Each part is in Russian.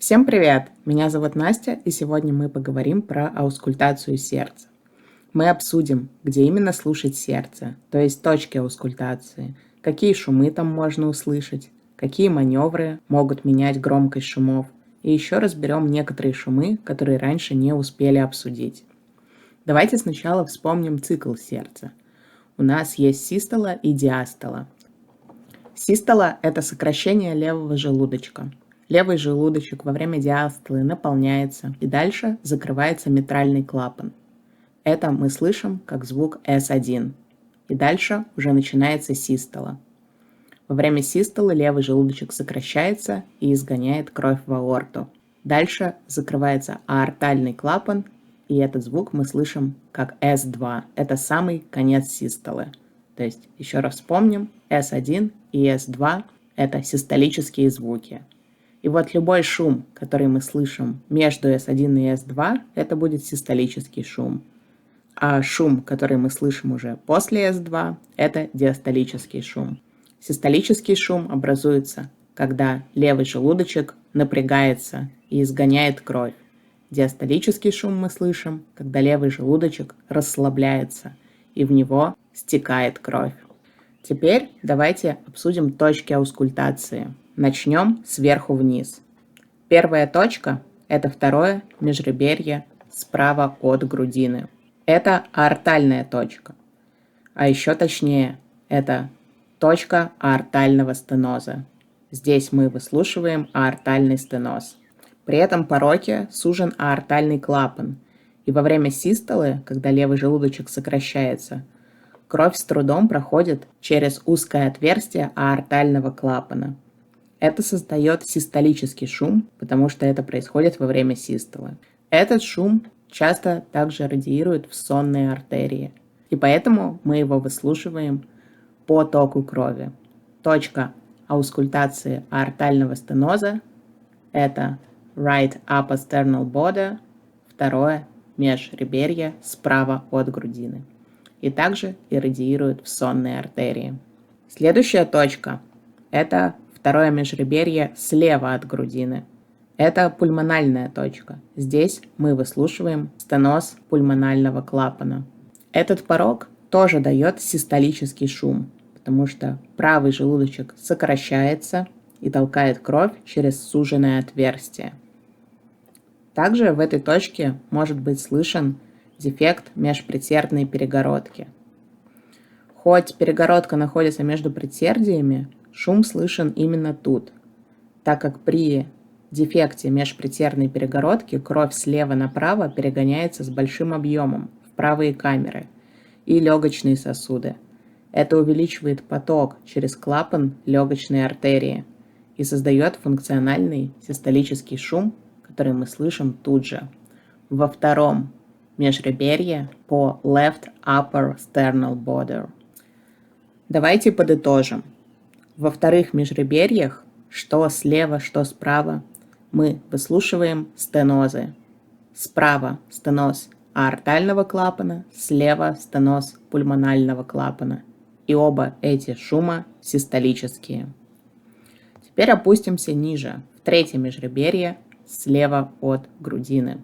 Всем привет! Меня зовут Настя, и сегодня мы поговорим про аускультацию сердца. Мы обсудим, где именно слушать сердце, то есть точки аускультации, какие шумы там можно услышать, какие маневры могут менять громкость шумов, и еще разберем некоторые шумы, которые раньше не успели обсудить. Давайте сначала вспомним цикл сердца. У нас есть систола и диастола. Систола – это сокращение левого желудочка. Левый желудочек во время диастолы наполняется, и дальше закрывается митральный клапан. Это мы слышим как звук S1. И дальше уже начинается систола. Во время систолы левый желудочек сокращается и изгоняет кровь в аорту. Дальше закрывается аортальный клапан, и этот звук мы слышим как S2. Это самый конец систолы. То есть, еще раз вспомним, S1 и S2 – это систолические звуки. И вот любой шум, который мы слышим между S1 и S2, это будет систолический шум. А шум, который мы слышим уже после S2, это диастолический шум. Систолический шум образуется, когда левый желудочек напрягается и изгоняет кровь. Диастолический шум мы слышим, когда левый желудочек расслабляется и в него стекает кровь. Теперь давайте обсудим точки аускультации. Начнем сверху вниз. Первая точка – это второе межреберье справа от грудины. Это аортальная точка. А еще точнее, это точка аортального стеноза. Здесь мы выслушиваем аортальный стеноз. При этом пороке сужен аортальный клапан. И во время систолы, когда левый желудочек сокращается, кровь с трудом проходит через узкое отверстие аортального клапана. Это создает систолический шум, потому что это происходит во время систолы. Этот шум часто также радиирует в сонные артерии, и поэтому мы его выслушиваем по току крови. Точка аускультации аортального стеноза – это right upper sternal border, второе межреберье справа от грудины, и также иррадиирует в сонные артерии. Следующая точка – это второе межреберье слева от грудины. Это пульмональная точка. Здесь мы выслушиваем стеноз пульмонального клапана. Этот порог тоже дает систолический шум, потому что правый желудочек сокращается и толкает кровь через суженное отверстие. Также в этой точке может быть слышен дефект межпредсердной перегородки. Хоть перегородка находится между предсердиями, шум слышен именно тут, так как при дефекте межпредсердной перегородки кровь слева направо перегоняется с большим объемом в правые камеры и легочные сосуды. Это увеличивает поток через клапан легочной артерии и создает функциональный систолический шум, который мы слышим тут же, во втором межреберье по left upper sternal border. Давайте подытожим. Во вторых межреберьях, что слева, что справа, мы выслушиваем стенозы. Справа стеноз аортального клапана, слева стеноз пульмонального клапана. И оба эти шума систолические. Теперь опустимся ниже, в третье межреберье, слева от грудины.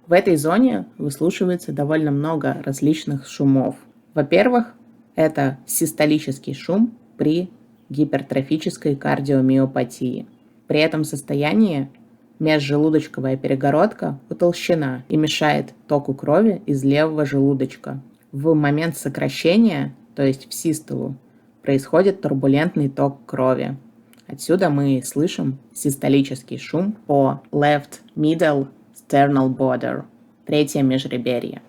В этой зоне выслушивается довольно много различных шумов. Во-первых, это систолический шум при гипертрофической кардиомиопатии. При этом состоянии межжелудочковая перегородка утолщена и мешает току крови из левого желудочка. В момент сокращения, то есть в систолу, происходит турбулентный ток крови. Отсюда мы слышим систолический шум по left middle sternal border, третье межреберье.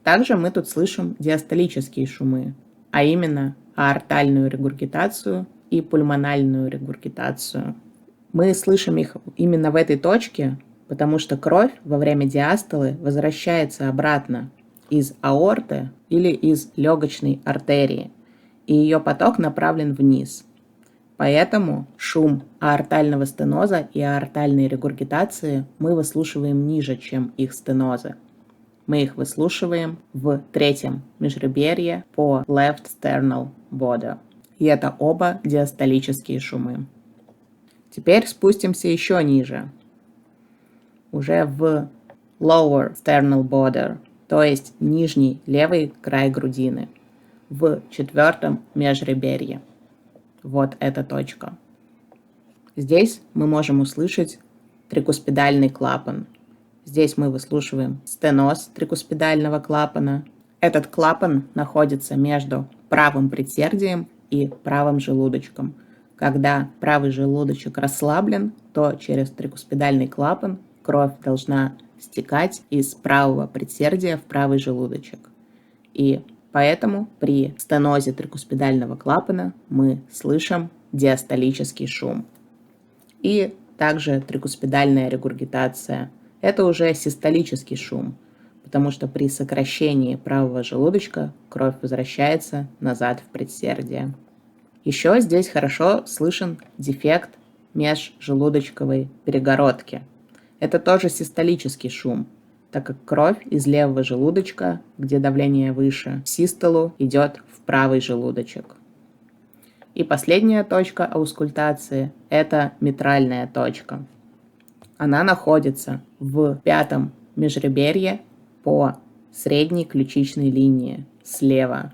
Также мы тут слышим диастолические шумы, а именно аортальную регургитацию и пульмональную регургитацию. Мы слышим их именно в этой точке, потому что кровь во время диастолы возвращается обратно из аорты или из легочной артерии, и ее поток направлен вниз. Поэтому шум аортального стеноза и аортальной регургитации мы выслушиваем ниже, чем их стенозы. Мы их выслушиваем в третьем межреберье по left sternal border. И это оба диастолические шумы. Теперь спустимся еще ниже, уже в lower sternal border, то есть нижний левый край грудины, в четвертом межреберье. Вот эта точка. Здесь мы можем услышать трикуспидальный клапан. Здесь мы выслушиваем стеноз трикуспидального клапана. Этот клапан находится между правым предсердием и правым желудочком. Когда правый желудочек расслаблен, то через трикуспидальный клапан кровь должна стекать из правого предсердия в правый желудочек. И поэтому при стенозе трикуспидального клапана мы слышим диастолический шум. И также трикуспидальная регургитация. Это уже систолический шум, потому что при сокращении правого желудочка кровь возвращается назад в предсердие. Еще здесь хорошо слышен дефект межжелудочковой перегородки. Это тоже систолический шум, так как кровь из левого желудочка, где давление выше, в систолу идет в правый желудочек. И последняя точка аускультации – это митральная точка. Она находится в пятом межреберье по средней ключичной линии слева.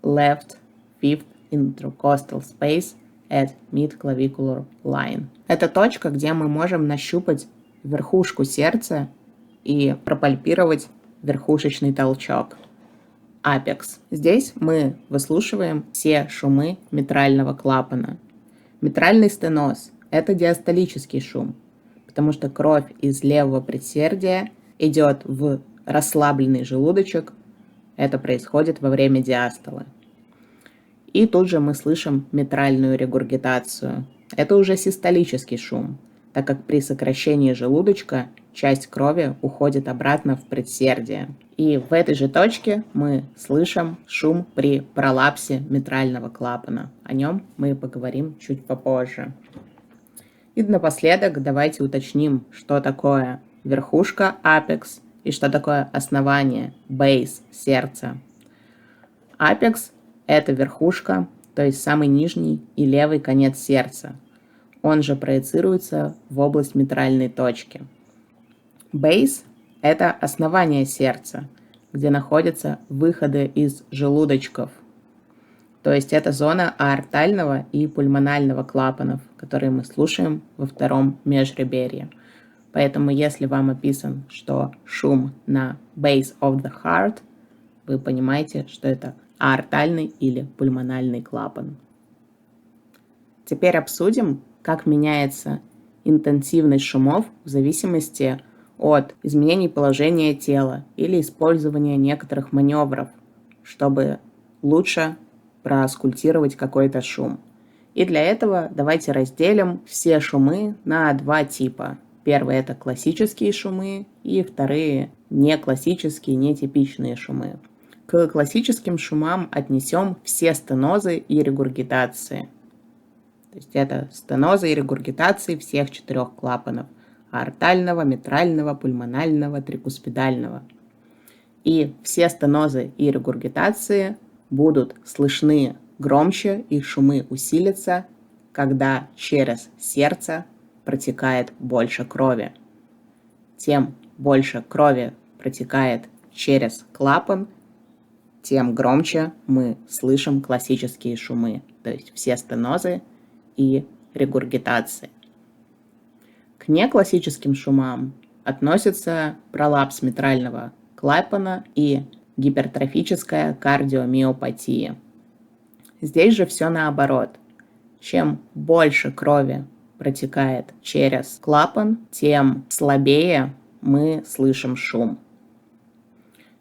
Left fifth intercostal space at mid-clavicular line. Это точка, где мы можем нащупать верхушку сердца и пропальпировать верхушечный толчок. Апекс. Здесь мы выслушиваем все шумы митрального клапана. Митральный стеноз – это диастолический шум, потому что кровь из левого предсердия идет в расслабленный желудочек. Это происходит во время диастолы. И тут же мы слышим митральную регургитацию. Это уже систолический шум, так как при сокращении желудочка часть крови уходит обратно в предсердие. И в этой же точке мы слышим шум при пролапсе митрального клапана. О нем мы поговорим чуть попозже. И напоследок давайте уточним, что такое верхушка апекс и что такое основание бейс сердца. Апекс – это верхушка, то есть самый нижний и левый конец сердца. Он же проецируется в область митральной точки. Бейс – это основание сердца, где находятся выходы из желудочков. То есть это зона аортального и пульмонального клапанов, которые мы слушаем во втором межреберье. Поэтому если вам описан, что шум на base of the heart, вы понимаете, что это аортальный или пульмональный клапан. Теперь обсудим, как меняется интенсивность шумов в зависимости от изменений положения тела или использования некоторых маневров, чтобы лучше проаускультировать какой-то шум. И для этого давайте разделим все шумы на два типа. Первый – это классические шумы, и вторые – не классические, нетипичные шумы. К классическим шумам отнесем все стенозы и регургитации. То есть это стенозы и регургитации всех четырех клапанов – аортального, митрального, пульмонального, трикуспидального. И все стенозы и регургитации будут слышны громче, их шумы усилятся, когда через сердце протекает больше крови. Тем больше крови протекает через клапан, тем громче мы слышим классические шумы, то есть все стенозы и регургитации. К неклассическим шумам относятся пролапс митрального клапана и гипертрофическая кардиомиопатия. Здесь же все наоборот. Чем больше крови протекает через клапан, тем слабее мы слышим шум.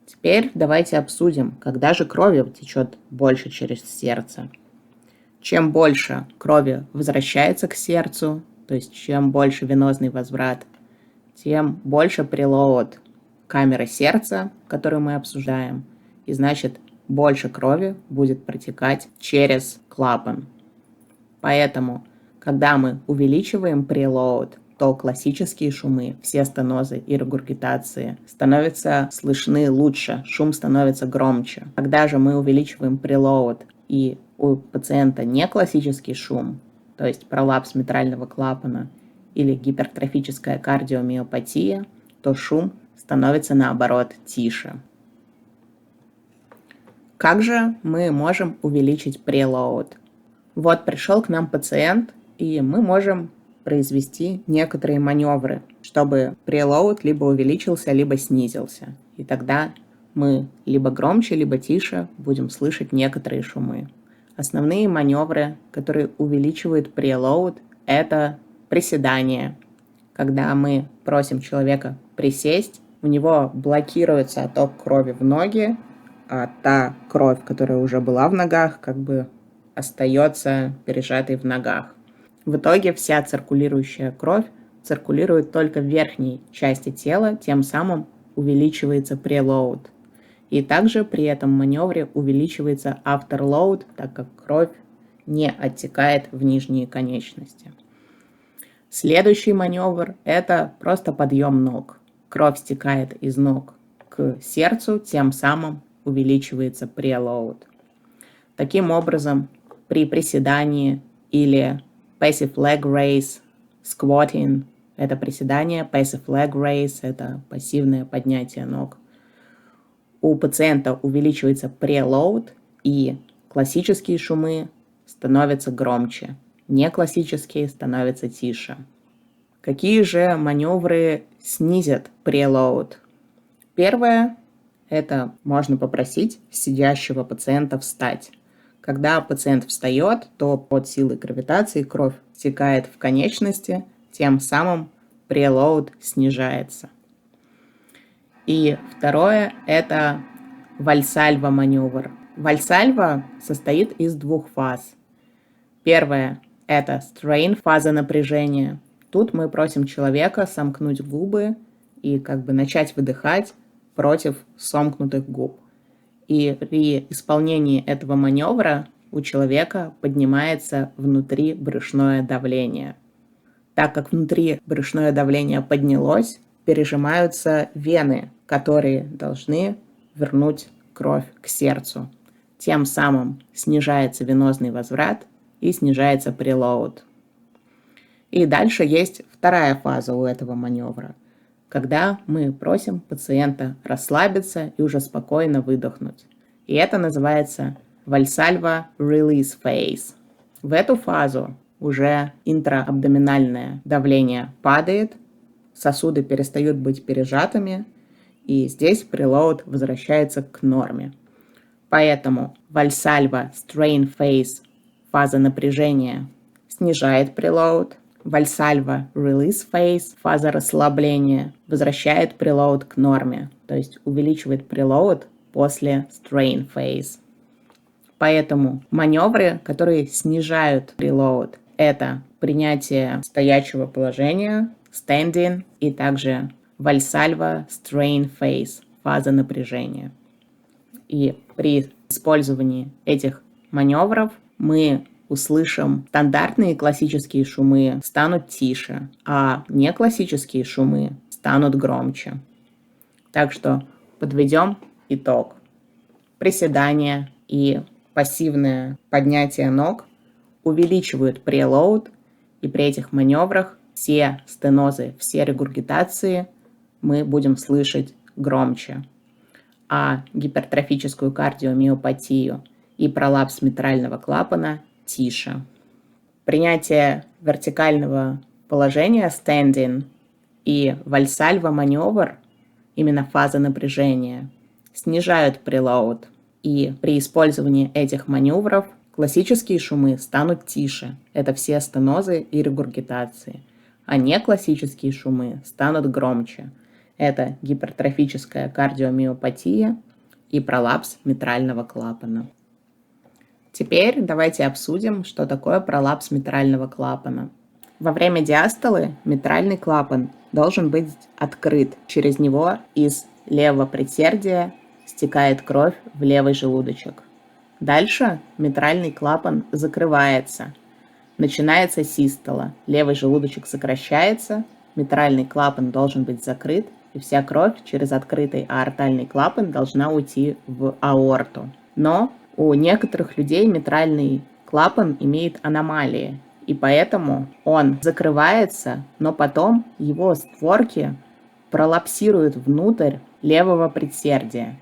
Теперь давайте обсудим, когда же крови течет больше через сердце. Чем больше крови возвращается к сердцу, то есть чем больше венозный возврат, тем больше прелоуд камеры сердца, которую мы обсуждаем, и значит больше крови будет протекать через клапан. Поэтому, когда мы увеличиваем прелоуд, то классические шумы, все стенозы и регургитации становятся слышны лучше, шум становится громче. Когда же мы увеличиваем прелоуд и у пациента не классический шум, то есть пролапс митрального клапана, или гипертрофическая кардиомиопатия, то шум становится наоборот тише. Как же мы можем увеличить preload? Вот пришел к нам пациент, и мы можем произвести некоторые маневры, чтобы preload либо увеличился, либо снизился. И тогда мы либо громче, либо тише будем слышать некоторые шумы. Основные маневры, которые увеличивают preload, это приседание. Когда мы просим человека присесть, у него блокируется отток крови в ноги, а та кровь, которая уже была в ногах, как бы остается пережатой в ногах. В итоге вся циркулирующая кровь циркулирует только в верхней части тела, тем самым увеличивается preload. И также при этом маневре увеличивается afterload, так как кровь не оттекает в нижние конечности. Следующий маневр – это просто подъем ног. Кровь стекает из ног к сердцу, тем самым увеличивается preload. Таким образом, при приседании или passive leg raise, squatting – это приседание, passive leg raise – это пассивное поднятие ног. У пациента увеличивается preload, и классические шумы становятся громче, неклассические становятся тише. Какие же маневры снизят preload? Первое – это можно попросить сидящего пациента встать. Когда пациент встает, то под силой гравитации кровь стекает в конечности, тем самым preload снижается. И второе – это вальсальва маневр. Вальсальва состоит из двух фаз. Первая – это strain, фаза напряжения. Тут мы просим человека сомкнуть губы и как бы начать выдыхать против сомкнутых губ. И при исполнении этого маневра у человека поднимается внутри брюшное давление. Так как внутри брюшное давление поднялось, пережимаются вены, которые должны вернуть кровь к сердцу. Тем самым снижается венозный возврат и снижается preload. И дальше есть вторая фаза у этого маневра, когда мы просим пациента расслабиться и уже спокойно выдохнуть. И это называется Valsalva Release Phase. В эту фазу уже интраабдоминальное давление падает, сосуды перестают быть пережатыми, и здесь preload возвращается к норме. Поэтому Valsalva Strain Phase, фаза напряжения, снижает preload, Valsalva Release Phase, фаза расслабления, возвращает preload к норме, то есть увеличивает preload после Strain Phase. Поэтому маневры, которые снижают preload, это принятие стоячего положения, standing, и также Valsalva Strain Phase, фаза напряжения. И при использовании этих маневров мы услышим стандартные классические шумы станут тише, а неклассические шумы станут громче. Так что подведем итог. Приседания и пассивное поднятие ног увеличивают preload, и при этих маневрах все стенозы, все регургитации мы будем слышать громче. А гипертрофическую кардиомиопатию и пролапс митрального клапана тише. Принятие вертикального положения standing и Valsalva маневр, именно фаза напряжения, снижают preload. И при использовании этих маневров классические шумы станут тише. Это все стенозы и регургитации. А неклассические шумы станут громче. Это гипертрофическая кардиомиопатия и пролапс митрального клапана. Теперь давайте обсудим, что такое пролапс митрального клапана. Во время диастолы митральный клапан должен быть открыт. Через него из левого предсердия стекает кровь в левый желудочек. Дальше митральный клапан закрывается. Начинается систола. Левый желудочек сокращается, митральный клапан должен быть закрыт, и вся кровь через открытый аортальный клапан должна уйти в аорту. Но у некоторых людей митральный клапан имеет аномалии, И поэтому он закрывается, но потом его створки пролапсируют внутрь левого предсердия,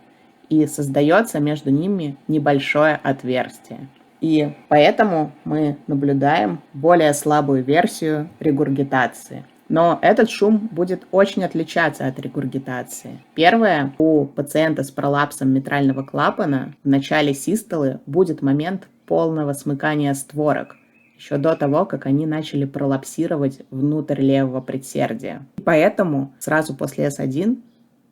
и создается между ними небольшое отверстие. И поэтому мы наблюдаем более слабую версию регургитации. Но этот шум будет очень отличаться от регургитации. Первое, у пациента с пролапсом митрального клапана в начале систолы будет момент полного смыкания створок, еще до того, как они начали пролапсировать внутрь левого предсердия. И поэтому сразу после S1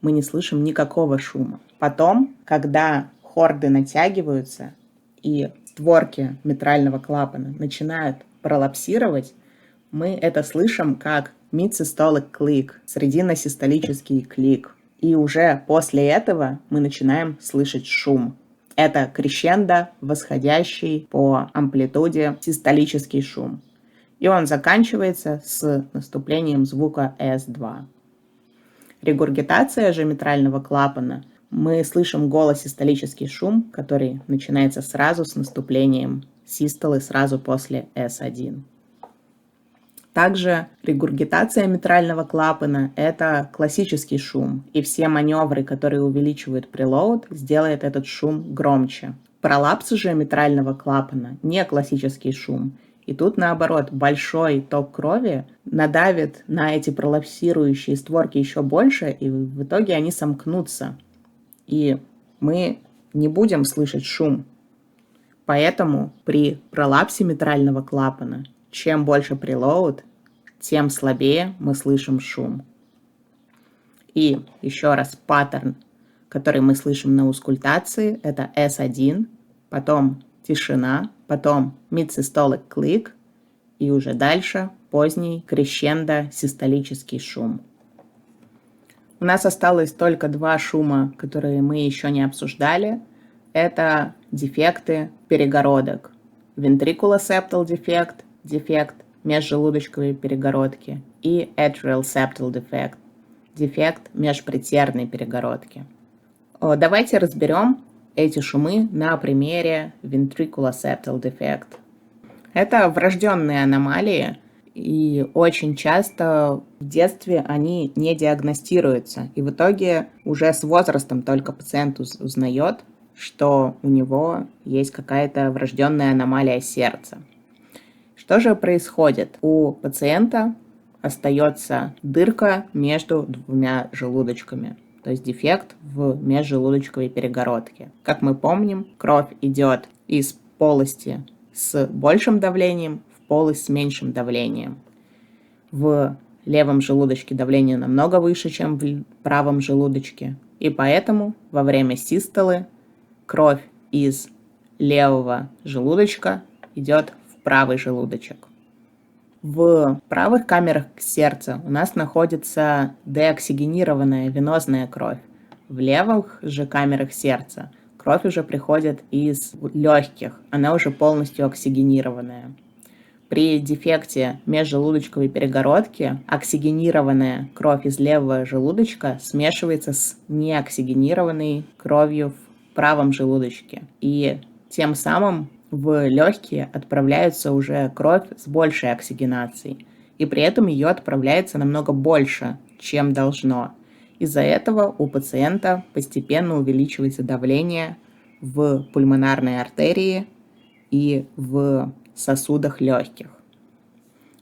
мы не слышим никакого шума. Потом, когда хорды натягиваются и створки митрального клапана начинают пролапсировать, мы это слышим как mid-systolic click, срединно-систолический клик. И уже после этого мы начинаем слышать шум. Это крещендо, восходящий по амплитуде систолический шум. И он заканчивается с наступлением звука S2. Регургитация же митрального клапана. Мы слышим голосистолический шум, который начинается сразу с наступлением систолы, сразу после S1. Также регургитация митрального клапана – это классический шум, и все маневры, которые увеличивают прелоуд, сделают этот шум громче. Пролапс же митрального клапана – не классический шум, и тут, наоборот, большой ток крови надавит на эти пролапсирующие створки еще больше, и в итоге они сомкнутся, и мы не будем слышать шум. Поэтому при пролапсе митрального клапана чем больше прелоуд, тем слабее мы слышим шум. И еще раз паттерн, который мы слышим на аускультации, это S1, потом тишина, потом mid-systolic click и уже дальше поздний крещендо-систолический шум. У нас осталось только два шума, которые мы еще не обсуждали. Это дефекты перегородок. Ventricular-septal дефект, дефект межжелудочковой перегородки, и atrial septal defect, дефект межпредсердной перегородки. Давайте разберем эти шумы на примере ventricular-septal defect. Это врожденные аномалии, и очень часто в детстве они не диагностируются, и в итоге уже с возрастом только пациент узнает, что у него есть какая-то врожденная аномалия сердца. Что же происходит? У пациента остается дырка между двумя желудочками, то есть дефект в межжелудочковой перегородке. Как мы помним, кровь идет из полости с большим давлением в полость с меньшим давлением. В левом желудочке давление намного выше, чем в правом желудочке, и поэтому во время систолы кровь из левого желудочка идет в правый желудочек. В правых камерах сердца у нас находится деоксигенированная венозная кровь. В левых же камерах сердца кровь уже приходит из легких, она уже полностью оксигенированная. При дефекте межжелудочковой перегородки оксигенированная кровь из левого желудочка смешивается с неоксигенированной кровью в правом желудочке. И тем самым в легкие отправляется уже кровь с большей оксигенацией. И при этом ее отправляется намного больше, чем должно. Из-за этого у пациента постепенно увеличивается давление в пульмонарной артерии и в сосудах легких.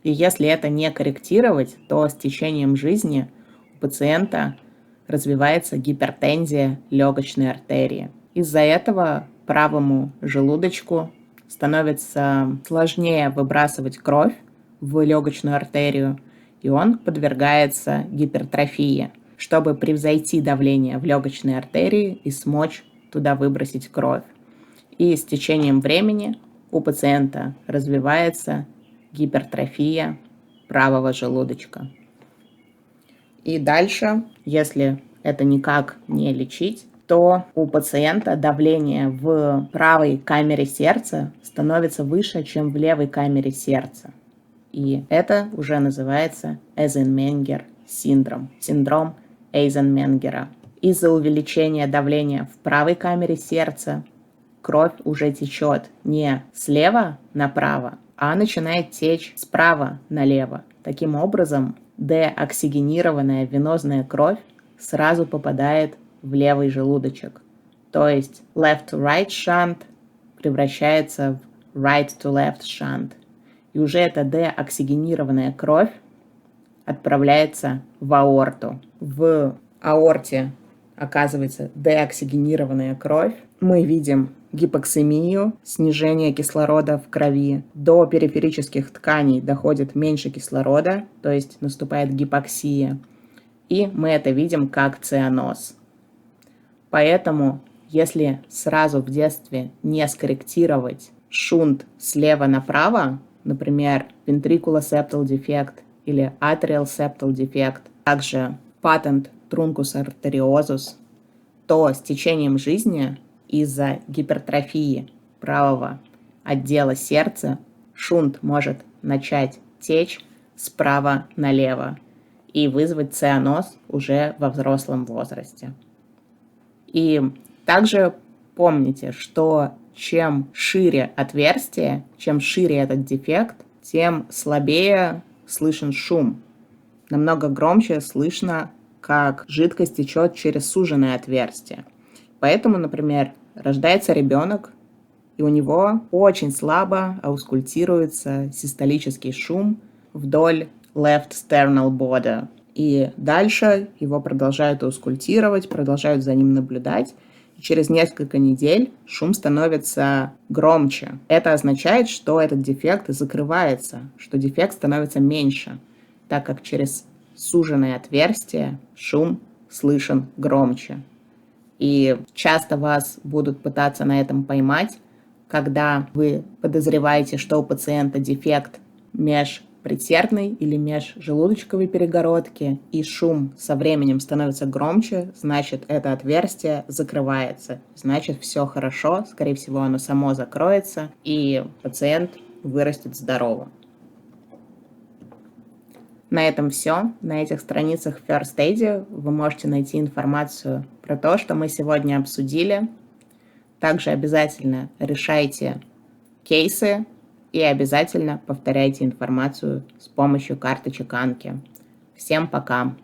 И если это не корректировать, то с течением жизни у пациента развивается гипертензия легочной артерии. Из-за этого правому желудочку становится сложнее выбрасывать кровь в легочную артерию, и он подвергается гипертрофии, чтобы превзойти давление в легочной артерии и смочь туда выбросить кровь. И с течением времени у пациента развивается гипертрофия правого желудочка. И дальше, если это никак не лечить, то у пациента давление в правой камере сердца становится выше, чем в левой камере сердца. И это уже называется Эйзенменгер синдром, синдром Эйзенменгера. Из-за увеличения давления в правой камере сердца кровь уже течет не слева направо, а начинает течь справа налево. Таким образом, деоксигенированная венозная кровь сразу попадает в левый желудочек. То есть left to right shunt превращается в right to left shunt. И уже эта деоксигенированная кровь отправляется в аорту. В аорте оказывается деоксигенированная кровь. Мы видим гипоксемию, снижение кислорода в крови. До периферических тканей доходит меньше кислорода, то есть наступает гипоксия. И мы это видим как цианоз. Поэтому, если сразу в детстве не скорректировать шунт слева направо, например, ventricular-septal defect или atrial septal defect, также patent truncus arteriosus, то с течением жизни из-за гипертрофии правого отдела сердца шунт может начать течь справа налево и вызвать цианоз уже во взрослом возрасте. И также помните, что чем шире отверстие, чем шире этот дефект, тем слабее слышен шум. Намного громче слышно, как жидкость течет через суженное отверстие. Поэтому, например, рождается ребенок, и у него очень слабо аускультируется систолический шум вдоль left sternal border. И дальше его продолжают аускультировать, продолжают за ним наблюдать. И через несколько недель шум становится громче. Это означает, что этот дефект закрывается, что дефект становится меньше, так как через суженное отверстие шум слышен громче. И часто вас будут пытаться на этом поймать, когда вы подозреваете, что у пациента дефект межпредсердной или межжелудочковой перегородки, и шум со временем становится громче, значит, это отверстие закрывается. Значит, все хорошо, скорее всего, оно само закроется, и пациент вырастет здоровым. На этом все. На этих страницах First Aid вы можете найти информацию про то, что мы сегодня обсудили. Также обязательно решайте кейсы и обязательно повторяйте информацию с помощью карточек Анки. Всем пока!